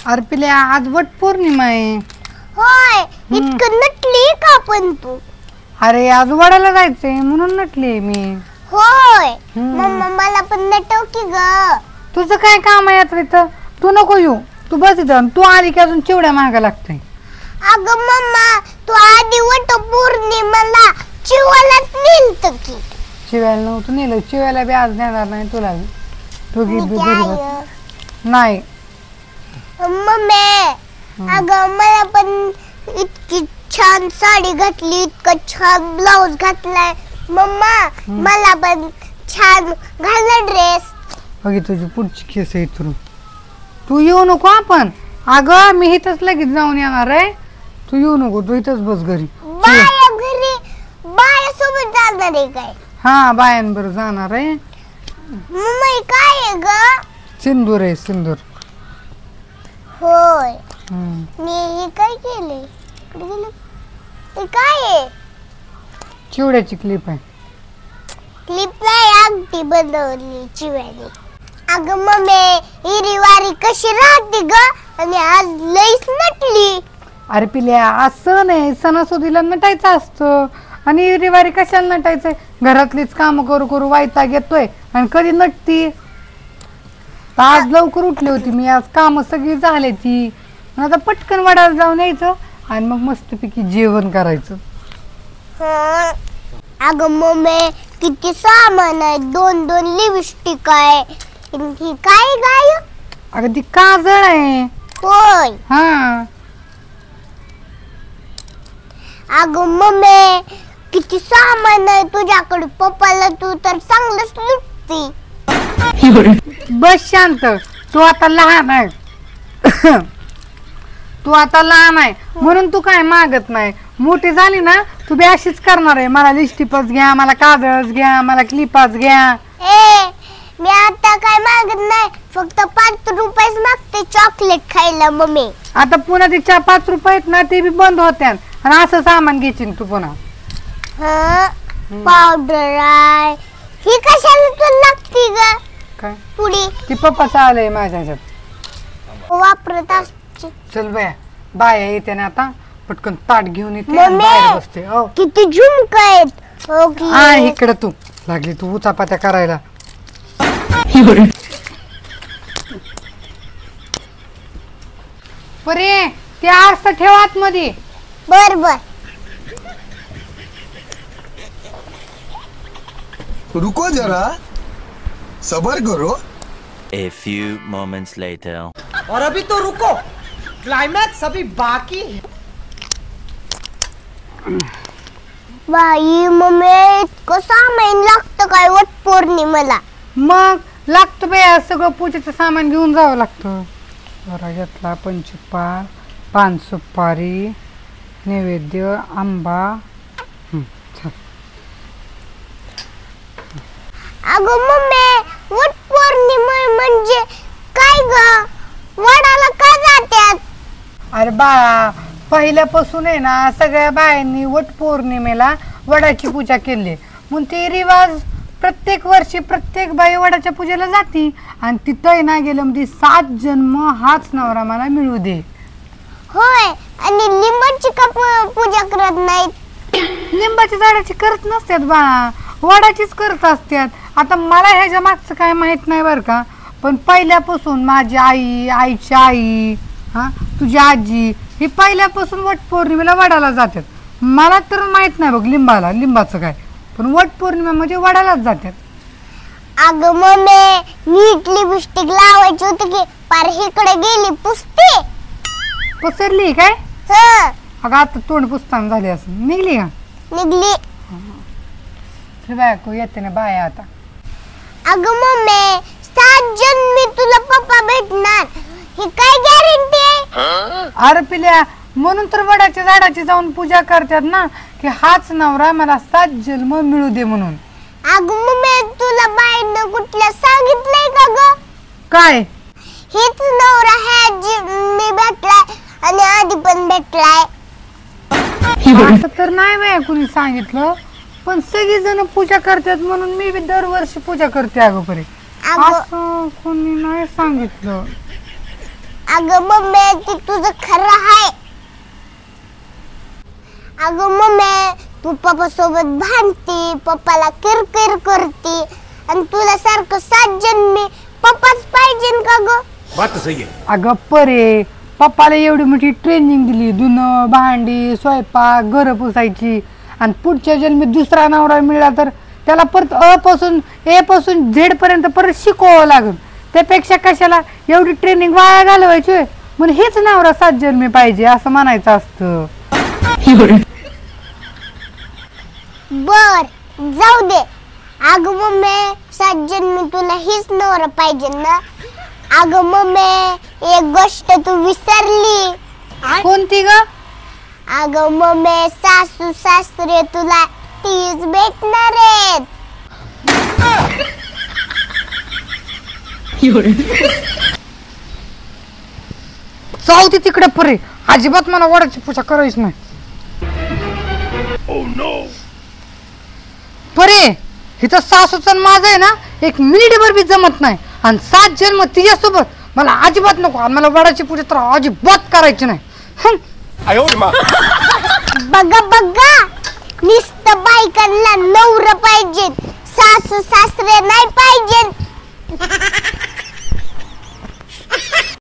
अरे पिल्या आज वट पौर्णिमा आहे. होय इतकं नटली का पण तू? अरे आज वडाला जायचंय म्हणून नटले मी. होय मम्मा मला पण नटव की ग. तुझं काय काम आहे आता इथं? तू नको येऊ, तू बस इथं. तू आली की अजून चिवड्या मागा लागतंय. अगं मम्मा तू आधी वट पौर्णिमेला चिवालाच नेलत की. चिव्याला नव्हतं नेलं, चिव्याला बी आज नेणार नाही तुला. तू मी घरी काय बस. नाही मम्मी अगं मला पण इतकी छान साडी घातली, इतकं छान ब्लाऊज घातलाय. मम्मा मला पण छान घालना ड्रेस. बघी तुझी पुढची केस आहे इथून. तू येऊ नको आपण. अगं मी इथंच लगेच जाऊन येणार आहे. तू येऊ नको, तू इथंच बस घरी. बाया घरी बाया सोबत जाणार आहे काय? हा बायांबरोबर जाणार आहे. मम्मा हे काय आहे ग? सिंदूर आहे सिंदूर. होय मी हे काय केले? कुठे गेलं? हे काय आहे? चिवड्याची क्लिप आहे. क्लिप नाही, अंगठी बनवली चिव्याने. अगं मम्मी ही वारी कशी राहते ग? आणि आज लईच नटली. अरे पिल्या आज सण आहे, सणासुदीला नटायचं असतं. आणि रविवारी कशाला नटायचंय? घरातलीच काम करू करू वैताग येतोय आणि कधी नटती. आज लवकर उठली होती मी, आज काम सगळी झाली ती. आता पटकन वडाला जाऊन यायचं आणि मग मस्तपैकी जेवण करायचं. अगं मम्मी किती सामान आहे, 2-2 लिपस्टिक आहे. ही काय गाय? अगं ती काजळ आहे. होय हा अगं मम्मी किती सामान आहे तुझ्याकडे. पप्पाला तू तर चांगलंच लुटती. बस शांत. तू आता लहान आहे. तू आता लहान आहे म्हणून तू काय मागत नाही. मोठी झाली ना तू बी अशीच करणार आहे. मला लिपस्टिकच घ्या, मला काजळच घ्या, मला क्लिपच घ्या. मी आता काय मागत नाही, फक्त 5 रुपयेच मागते चॉकलेट खायला मम्मी. आता पुन्हा ते 5 रुपये आहेत ना ते बी बंद होत्या आणि असं सामान घ्यायची तू पुन्हा. पावडर आहे ही कशाला तुला लागती ग? काय पुडी ती पप्पाचं आलंय माझ्या ह्याच्यात. वापरत असते. चल बाया, बाया येते ना आता. पटकन ताट घेऊन येते मम्मी, आणि बाहेर बसते. हो किती झुमका आहेत. हो की? हा इकडे तू लागली तू उचापात्या करायला. परे ते आरसा ठेव आतमध्ये. बर बर. रुको जरा, सबर करो. A few moments later. और अभी तो रुको, क्लाइमैक्स अभी बाकी है. बाई मम्मी इतकं सामान लागतं काय वट पौर्णिमेला? मग लागतं बाया, सगळं पूजेचं सामान घेऊन जावं लागतं. बरा घेतला पंचपाळ, पान सुपारी, नैवेद्य, आंबा. अगं मम्मी वट पौर्णिमा म्हणजे काय ग? वडाला का जातात? अरे बाळा पहिल्यापासून आहे ना सगळ्या बायांनी वट पौर्णिमेला वडाची पूजा केली. म्हणून ते रिवाज प्रत्येक वर्षी प्रत्येक बाई वडाच्या पूजेला जाती. आणि तिथं ना गेलं म्हणजे 7 जन्म हाच नवरा मला मिळू दे. होय आणि लिंबाची का पूजा करत नाहीत? लिंबाच्या झाडाची करत नसतात बाळा, वडाचीच करत असतात. आता मला ह्याच्या मागचं काय माहित नाही बरं का, पण पहिल्यापासून माझी आई, आईची आई, तुझी आजी ही पहिल्यापासून वट पौर्णिमेला वडाला जातात. मला तर माहित नाही बघ लिंबाचं काय, पण वट पौर्णिमा म्हणजे वडालाच जातात. अगं मम्मी नीट लिपस्टिक लावायची होती की पार इकडे गेली पुसते. पसरली काय? अगं आता तोंड पुसताना झाली असं निघली का? निघली. बायको येते ना बाया आता. अगं मम्मी 7 जन्मी तुला पप्पा भेटणार ही काय गॅरंटी आहे? अरे पिल्या म्हणून तर वडाच्या झाडाची जाऊन पूजा करतात ना की हाच नवरा मला 7 जन्म मिळू दे म्हणून. अगं मम्मी तुला बाईनं कुठल्या सांगितलंय का ग? काय हेच नवरा ह्या मी भेटलाय आणि आधी पण भेटलाय. असं तर नाही बाया कुणी सांगितलं, पण सगळी जण पूजा करतात म्हणून मी बी दरवर्षी पूजा करते. अगोदर असं कोणी नाही सांगितलं. अगं मम्मी ती तुझं खरं आहे. अगं मम्मी तू पप्पा सोबत भांडती, पप्पाला किरकिर करती आणि तुला सारखं 7 जन्मी पप्पाच पाहिजे का ग? बात तो सही है. अगं परे, पप्पाला एवढी मोठी ट्रेनिंग दिली, धुणं भांडी स्वयंपाक घर पुसायची, आणि पुढच्या जन्मी दुसरा नवरा मिळाला तर त्याला परत ए पासून झेड पर्यंत परत शिकवावं लागेल. त्यापेक्षा कशाला एवढी ट्रेनिंग वाया घालवायची म्हणून हेच नवरा 7 जन्मी पाहिजे असं म्हणायचं असतं. बर जाऊ दे. अगं मम्मी 7 जन्मी तुला हीच नवरा पाहिजे ना? अगं मम्मी एक गोष्ट तू विसरली. कोणती ग? अगं मम्मी सासू सासरे तुला तीच भेटणार आहेत. जाऊ दे तिकडे परे, अजिबात मला वडाची पूजा करायची नाही. परे हिथं सासूचं माझं आहे ना 1 मिनिटभर बी जमत नाही, आणि 7 जन्म तिच्यासोबत मला अजिबात नको, आणि मला वडाची पूजा तर अजिबात करायची नाही. बघा बघा, नुसतं बायकांना नवरा पाहिजे, सासू सासरे नाही पाहिजे.